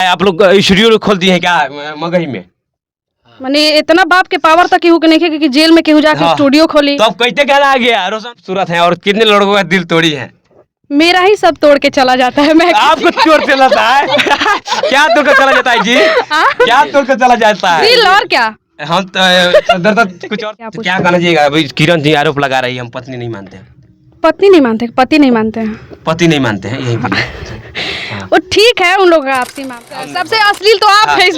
आप लोग स्टूडियो खोल दिए हैं क्या मगही में? माने इतना बाप के पावर तक केहू के नहीं कि जेल में केहू जाके स्टूडियो खोली। तो अब कैसे गाना आ गया रोशन सूरत है और कितने लड़कों का दिल तोड़ी है? मेरा ही सब तोड़ के चला जाता है। मैं आपको तोड़ के चलाता है? क्या तोड़ के चला जाता है जी? क्या तोड़ के चला जाता है? दिल और क्या? हम तो कुछ और क्या कहना चाहिएगा? अभी किरण जी आरोप लगा रही है हम पत्नी नहीं मानते हैं। पत्नी नहीं मानते, पति नहीं मानते हैं, पति नहीं मानते हैं यही बोलिए। वो ठीक है उन लोग का आपसी मानते हैं। सबसे अश्लील तो आप है इस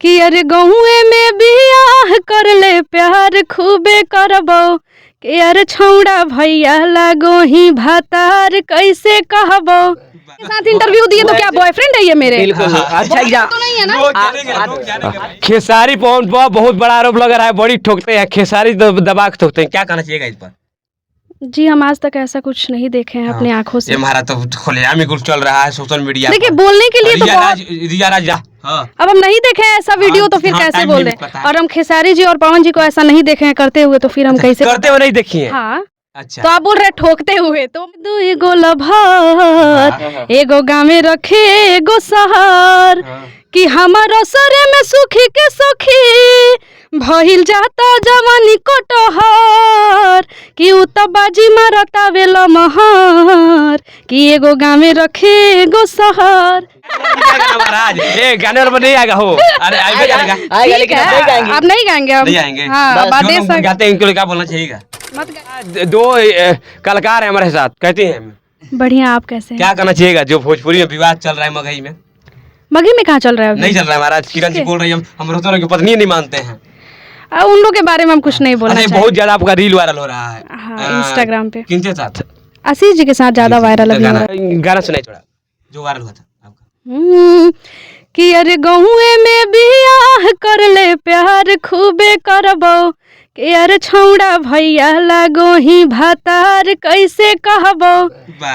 कि अरे गहुए में बियाह कर ले प्यार खूबे करबो कि अरे छौड़ा भैया लागो ही भातार कैसे कहबो। साथ इंटरव्यू दिए तो क्या बॉयफ्रेंड है ये मेरे? बिल्कुल अच्छा तो नहीं है ना। खेसारी पवन पर बहुत बड़ा आरोप लग रहा है, बड़ी ठोकते हैं खेसारी, दबा के ठोकते हैं, क्या कहना चाहिएगा इस पर? जी हम आज तक ऐसा कुछ नहीं देखे हैं अपनी आंखों से। ये हमारा तो खुलेआम ही कुछ चल रहा है सोशल मीडिया। देखिए बोलने के लिए तो रिया राज अब हम नहीं देखे हैं ऐसा वीडियो तो फिर कैसे बोल रहे हैं? और हम खेसारी जी और पवन जी को ऐसा नहीं देखे हैं करते हुए तो फिर हम कैसे करते हुए नहीं देखिए? हाँ अच्छा तो आप बोल रहे ठोकते हुए तो एगो लभर एगो गाँव में रखे एगो शहर कि हमारा सरे में सुखी के सुखी भइल जाता जवानी कोटहर कि उतबाजी मारता वेला महर कि एगो गाँव में रखे एगो शहर। महाराज ये गाने पर नहीं आएगा हो? अरे आएगा लेकिन आप नहीं गाएंगे। आप नहीं गाएंगे? नहीं आएंगे। हाँ बातें गाते हैं इनको क्या बोलना चाहिएगा? मत दो कलाकार है हमारे साथ, कहते हैं बढ़िया। आप कैसे हैं? क्या कहना चाहिएगा जो भोजपुरी में विवाद चल रहा है मगही में? मगही में कहाँ चल रहा है? नहीं चल रहा है महाराज। किरण जी बोल रही है हम रोशन की पत्नी नहीं मानते हैं। उन लोग के बारे में हम कुछ नहीं बोलना चाहेंगे। बहुत ज्यादा आपका रील वायरल हो रहा है। हाँ इंस्टाग्राम पे। किनके साथ? आशीष जी के साथ ज्यादा वायरल अभी हो रहा है। गाना सुनाई थोड़ा जो वायरल हुआ था कि अरे गहुए में बियाह कर ले प्यार खूबे करबो कि अरे छौड़ा भैया लागो ही भातार कैसे कहबो।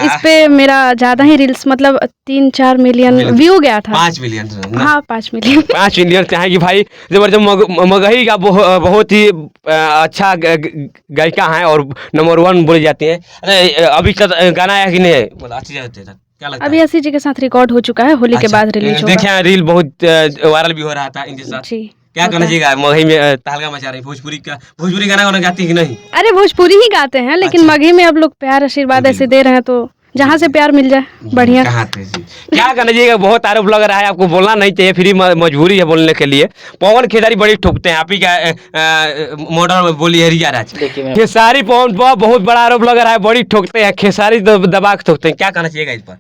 इस पे मेरा ज्यादा ही रील्स मतलब 3-4 मिलियन व्यू गया था। 5 मिलियन। हाँ 5 मिलियन। 5 मिलियन चाहेगी भाई। जबरदस्त मगही का बहुत ही अच्छा गायिका है और नंबर 1 बोली जाती है। अरे अभी गाना आया कि नहीं? क्या लगता है? अभी आशीष जी के साथ रिकॉर्ड हो चुका है, होली के बाद रिलीज होगा। देखिए रील बहुत वायरल भी हो रहा था इनके साथ। जी क्या कहना चाहिएगा? मगही में तहलका मचा रही भोजपुरी गाना गाती है कि नहीं? अरे भोजपुरी ही गाते हैं लेकिन मगही में अब लोग प्यार आशीर्वाद ऐसे दे रहे हैं तो जहाँ से प्यार मिल जाए बढ़िया। क्या कहना चाहिएगा? बहुत आरोप लग रहा है, आपको बोलना नहीं चाहिए, फिर मजबूरी है बोलने के लिए। पवन खेसारी बड़ी ठोकते हैं, आप ही का मॉडल बोली है रिया राज। खेसारी पवन पर बहुत बड़ा आरोप लग रहा है, बड़ी ठोकते हैं खेसारी, दबा के ठोकते हैं, क्या कहना चाहिएगा इस पर?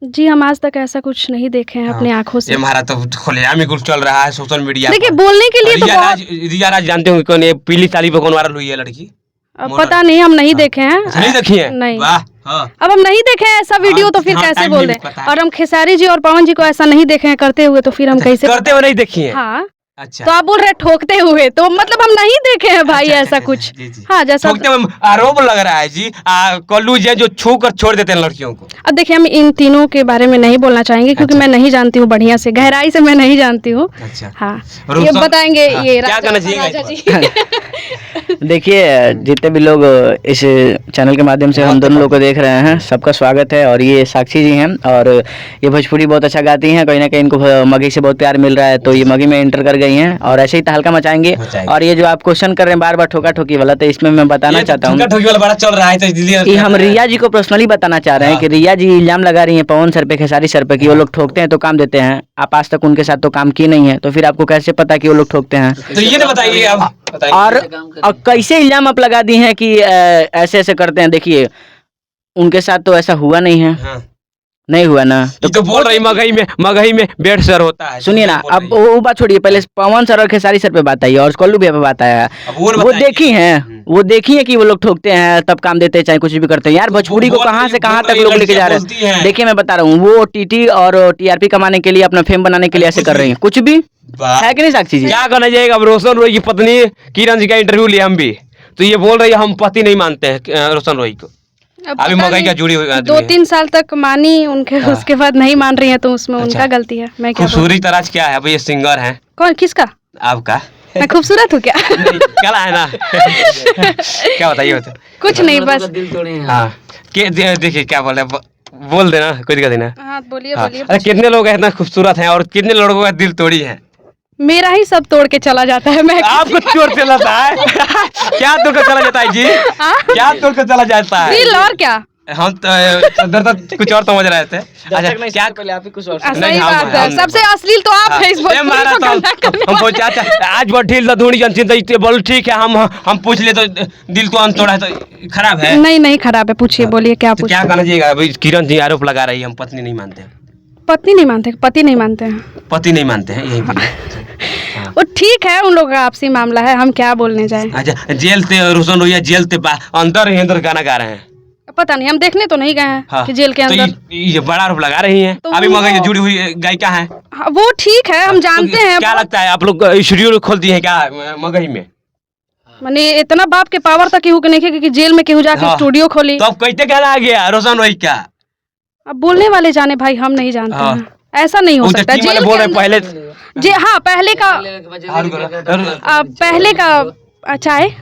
जी हम आज तक ऐसा कुछ नहीं देखे हैं अपनी आंखों से। ये हमारा तो खुलेआम ही कुछ चल रहा है सोशल मीडिया। देखिए बोलने के लिए तो रिया राज जानते होंगे कौन? ये पीली साड़ी पे कौन वायरल हुई है लड़की? पता नहीं, हम नहीं देखे हैं। नहीं देखी है? नहीं। वाह अब हम नहीं देखे हैं ऐसा वीडियो तो फिर कैसे बोल रहे हैं? और हम खेसारी जी और पवन जी को ऐसा नहीं देखे हैं करते हुए तो फिर हम कैसे करते हुए नहीं देखी है? हाँ अच्छा तो आप बोल रहे ठोकते हुए तो मतलब हम नहीं देखे हैं भाई ऐसा कुछ। हाँ जैसा ठोकते हुए आरोप लग रहा है जी। कल्लू जी जो छू कर छोड़ देते हैं लड़कियों को। अब देखिए हम इन तीनों के बारे में नहीं बोलना चाहेंगे क्योंकि मैं नहीं जानती हूँ बढ़िया से, गहराई से मैं नहीं जानती हूँ। अच्छा हाँ ये बताएंगे ये क्या कहना चाहिए? देखिए जितने भी लोग इस चैनल के माध्यम से हम दोनों लोग को देख रहे हैं सबका स्वागत है। और ये साक्षी जी हैं और ये भोजपुरी बहुत अच्छा गाती हैं, कहीं ना कहीं इनको मगही से बहुत प्यार मिल रहा है तो ये मगही में इंटर कर गई हैं और ऐसे ही तहलका मचाएंगे। और ये जो आप क्वेश्चन कर रहे हैं बार बार ठोका ठोकी वाला, तो इसमें मैं बताना चाहता हूँ कि हम रिया जी को पर्सनली बताना चाह रहे हैं कि रिया जी इल्जाम लगा रही है पवन सर पे, खेसारी सर पे कि वो लोग ठोकते हैं तो काम देते हैं। आप आज तक उनके साथ तो काम किए नहीं है तो फिर आपको कैसे पता कि वो लोग ठोकते हैं? तो ये तो बताइए आप। और कैसे इल्जाम आप लगा दी हैं कि ऐसे ऐसे करते हैं? देखिए उनके साथ तो ऐसा हुआ नहीं है। नहीं हुआ ना तो बोल रही मगही में बेड सर होता है। सुनिए ना अब वो बात छोड़िए, पहले पवन सर और खेसारी सर पे बात आई और कल्लू भैया पे बात आया। वो देखी है कि वो लोग ठोकते हैं तब काम देते हैं चाहे कुछ भी करते हैं। यार भोजपुरी को कहाँ से कहाँ तक लोग लेके जा रहे हैं? देखिए मैं बता रहा हूँ वो टीटी और टीआरपी कमाने के लिए, अपना फेम बनाने के लिए ऐसे कर रही है कुछ भी है कि नहीं? साक्षी जी क्या कहना चाहिएगा? अब रोशन रोई की पत्नी किरण जी का इंटरव्यू लिया हम भी तो ये बोल रही है हम पति नहीं मानते हैं रोशन रोई को। अभी मगही का जुड़ी हुई 2-3 साल तक मानी उनके उसके बाद नहीं मान रही है तो उसमें उनका गलती है। मैं क्या खूबसूरती तराज क्या है? अभी ये सिंगर है। कौन? किसका? आपका। मैं खूबसूरत हूँ क्या? क्या है ना क्या बताइए? कुछ नहीं बस हाँ देखिए क्या बोले बोल देना, कोई दिक्कत नहीं ना। हाँ बोलिए हाँ। बोलिए। अरे कितने लोग इतना खूबसूरत हैं और कितने लोगों का दिल तोड़ी है? मेरा ही सब तोड़ के चला जाता है। मैं आपको तोड़ चला जाता है? क्या तोड़ कर चला जाता है जी? क्या तोड़ कर चला जाता है? दिल और क्या? हम तो इधर तक कुछ और समझ रहे थे। अच्छा क्या पहले आप ही कुछ और सही बात है, सबसे अश्लील तो आप है इस ये भोजपुरी मारा को तो गंदा करने हम पूछा आज बहुत ढील था धूनी जनसिन तो इतने बोल ठीक है हम पूछ ले तो दिल को अंत तोड़ा है तो खराब है। नहीं खराब है, पूछिए बोलिए क्या तो पूछ। क्या कहना चाहिएगा? अभी किरण जी आरोप लगा रही है हम पत्नी नहीं मानते। पत्नी नहीं मानते, पति नहीं मानते हैं। पति नहीं मानते हैं, यही बोलिए। वो ठीक है, उन लोगों का आपसी मामला है, हम क्या बोलने जाए। अच्छा जेल से रोशन रोहिया जेल से अंदर ही अंदर गाना गा रहे हैं। पता नहीं, हम देखने तो नहीं गए हैं हाँ। कि जेल के तो अंदर। ये बड़ा आरोप लगा रही हैं। तो अभी वो- मगर ये जुड़ी हुई गायिका है। हाँ, वो ठीक है, हम जानते हैं। क्या लगता है आप लोग स्टूडियो खोल दिए हैं क्या मगही में? मैंने इतना बाप के पावर तक केहू के नहीं है कि जेल में केहू जाके हाँ। स्टूडियो खोली। तो अब कैसे गाना आ गया रोशन रोहित का? अब बोलने वाले जाने भाई, हम नहीं जानते हाँ। हैं, ऐसा नहीं हो उनसे सकता। टीम वाले जेल बोल के रहे पहले अंदर- जी हाँ, पहले का पहले का चाय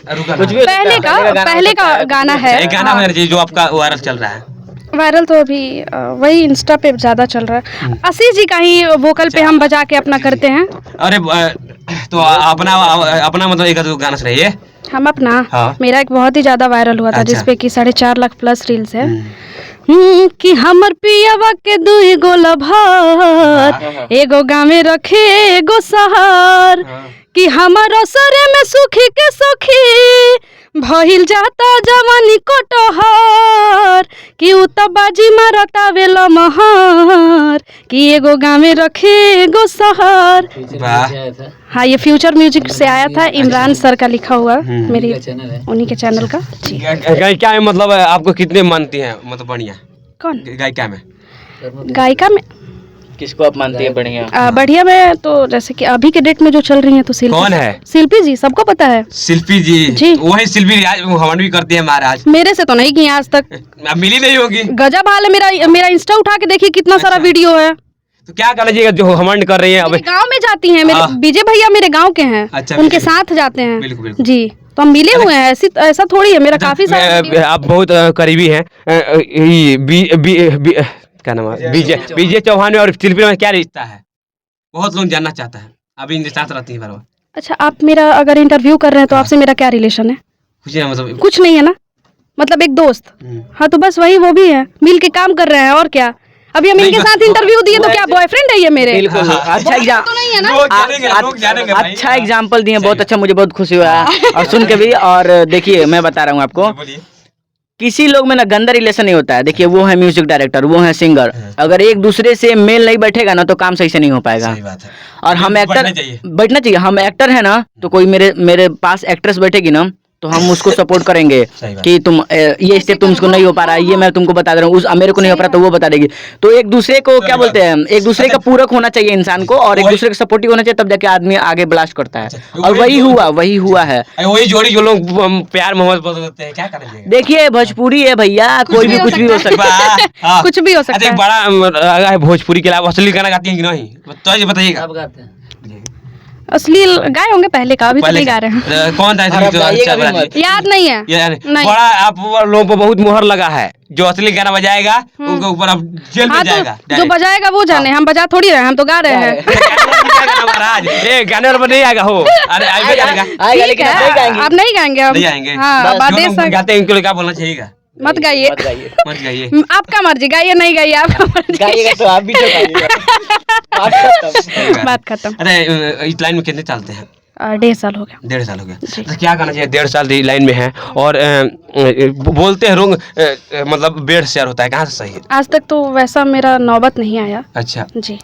कुछ भी पहले का गाना है। एक गाना है जो आपका वायरल चल रहा है। वायरल तो अभी वही इंस्टा पे ज्यादा चल रहा है। आशीष जी का ही वोकल पे हम बजा के अपना करते हैं। अरे तो अपना मतलब एक दो गाना सुनाइए। हम अपना हाँ। मेरा एक बहुत ही ज्यादा वायरल हुआ था, अच्छा। जिसपे कि 4.5 लाख प्लस रील्स है। कि हमर पियावा के दुई गो लभार, एगो गाँव रखे एगो शहर, कि हमर असरे में सुखी के सखी भइल जाता जवानी कोटहर, कि उ त बाजी मारता वेला महर, कि एगो गाँव रखे एगो शहर। वाह। हाँ, ये फ्यूचर म्यूजिक से आया था, इमरान सर का लिखा हुआ, मेरी उन्हीं के चैनल का। जी। गायिका में मतलब आपको कितने मानती हैं मतलब बढ़िया? कौन गायिका में? गायिका में किसको आप मानती है बढ़िया? बढ़िया में तो जैसे कि अभी के डेट में जो चल रही है तो शिल्पी। कौन है? शिल्पी जी, सबको पता है। शिल्पी जी? जी। वही शिल्पी हवन भी करती है महाराज। मेरे से तो नहीं की आज तक। अब मिली नहीं होगी। गजब हाल है। मेरा इंस्टा उठा के देखिए कितना सारा वीडियो है। तो क्या कहना चाहिए जो हमंड कर रही है? अब गांव में जाती हैं, मेरे विजय भैया मेरे गांव के हैं। अच्छा, उनके बिल्कुल। साथ जाते हैं। बिल्कुल, बिल्कुल। जी, तो हम मिले हुए हैं। ऐसा थोड़ी है, मेरा काफी सारा आप बहुत करीबी हैं। क्या नाम है? विजय चौहान और शिल्पी में क्या रिश्ता है? बहुत लोग जानना चाहता है। अभी इनके साथ रहती है बार बार। अच्छा, आप मेरा अगर इंटरव्यू कर रहे हैं तो आपसे मेरा क्या रिलेशन है? कुछ नहीं मतलब कुछ नहीं है ना, मतलब एक दोस्त। हाँ, तो बस वही, वो भी है, मिल के काम कर रहे हैं और क्या। अभी हम इनके साथ इंटरव्यू दिए तो क्या बॉयफ्रेंड है ये मेरे? बिल्कुल। अच्छा तो नहीं है ना। लोग जानेंगे भाई। अच्छा एग्जाम्पल दिए, बहुत अच्छा, मुझे बहुत खुशी हुआ और सुन के भी। और देखिए मैं बता रहा हूँ आपको, बोलिए। किसी लोग में ना गंदा रिलेशन नहीं होता है। देखिए वो है म्यूजिक डायरेक्टर, वो है सिंगर, अगर एक दूसरे से मेल नहीं बैठेगा ना तो काम सही से नहीं हो पाएगा। सही बात है। और हम एक्टर बैठना चाहिए। हम एक्टर है ना, तो कोई मेरे पास एक्ट्रेस बैठेगी ना तो हम उसको सपोर्ट करेंगे सही बात। कि तुम ये स्टेप तुमको नहीं हो पा रहा है, ये मैं तुमको बता दे रहा हूँ, उस मेरे को नहीं हो पा रहा तो वो बता देगी। तो एक दूसरे को क्या बोलते हैं, एक दूसरे का पूरक होना चाहिए इंसान को, और एक दूसरे का सपोर्टिव होना चाहिए, तब जाके आदमी आगे ब्लास्ट करता है। और वही हुआ है। वही जोड़ी जो लोग प्यार मोहब्बत बदलते हैं, क्या करेंगे? देखिए भोजपुरी है भैया, कोई भी कुछ भी हो सकता है। हाँ। कुछ भी हो सकता अच्छा, है। एक बड़ा है भोजपुरी के अलावा असली गाना गाती हैं कि नहीं? तो ये बताइएगा। असली गाए होंगे पहले का, अभी तो नहीं गा रहे हैं। कौन था? याद नहीं है। नहीं। बड़ा आप लोगों को बहुत मोहर लगा है, जो असली गाना बजाएगा उनके ऊपर अब जेल में हाँ, जाएगा। तो जो बजाएगा वो जाने, हम बजा थोड़ी रहे, हम तो गा रहे हैं। महाराज ये गाने पर नहीं आएगा हो। अरे आएगा जाएगा। आएगा, ठीक लेकिन है, आप नहीं गाएंगे। आप नहीं गाएंगे अब। नहीं आएंगे। हाँ, बात जो दे लोग सक- गाते हैं उनके लिए क्या बोलना चाहिएगा? मत गाइए। मत गाइए। आपका मर्जी, गाइए नहीं गाइए, आपका मर्जी। गाइएगा तो आप भी तो गाइएगा। बात खत्म। अरे इस लाइन में कितने चलते हैं? 1.5 साल हो गया। 1.5 साल हो गया। तो क्या करना चाहिए? 1.5 साल लाइन में है और बोलते हैं लोग मतलब बेड शेयर होता है, कहाँ से सही है? आज तक तो वैसा मेरा नौबत नहीं आया। अच्छा, जी,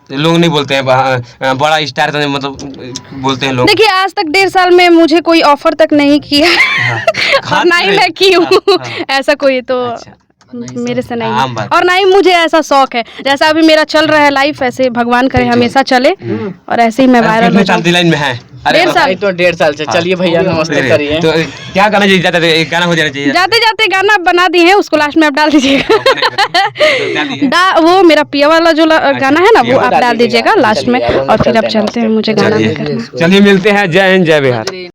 तो लोग नहीं बोलते हैं बड़ा स्टार तो मतलब बोलते हैं लोग। देखिए आज तक 1.5 साल में मुझे कोई ऑफर तक नहीं किया और ना ही मैं की हूँ। ऐसा कोई तो मेरे से नहीं आम है, बात। और ना ही मुझे ऐसा शौक है। जैसा अभी मेरा चल रहा है लाइफ, ऐसे भगवान करे हमेशा चले और ऐसे ही मैं वायरल हो कितने जाऊं। साल लाइन में है? 1.5 साल। तो 1.5 साल से। चलिए भैया नमस्ते करिए। तो क्या करना चाहिए? जाते एक गाना हो जाना चाहिए। जाते जाते गाना बना दिए हैं, उसको लास्ट में आप डाल दीजिएगा। वो मेरा पिया वाला जो गाना है ना, वो आप डाल दीजिएगा लास्ट में, और फिर आप चलते हैं, मुझे गाना नहीं करना। चलिए मिलते हैं। जय हिंद, जय बिहार।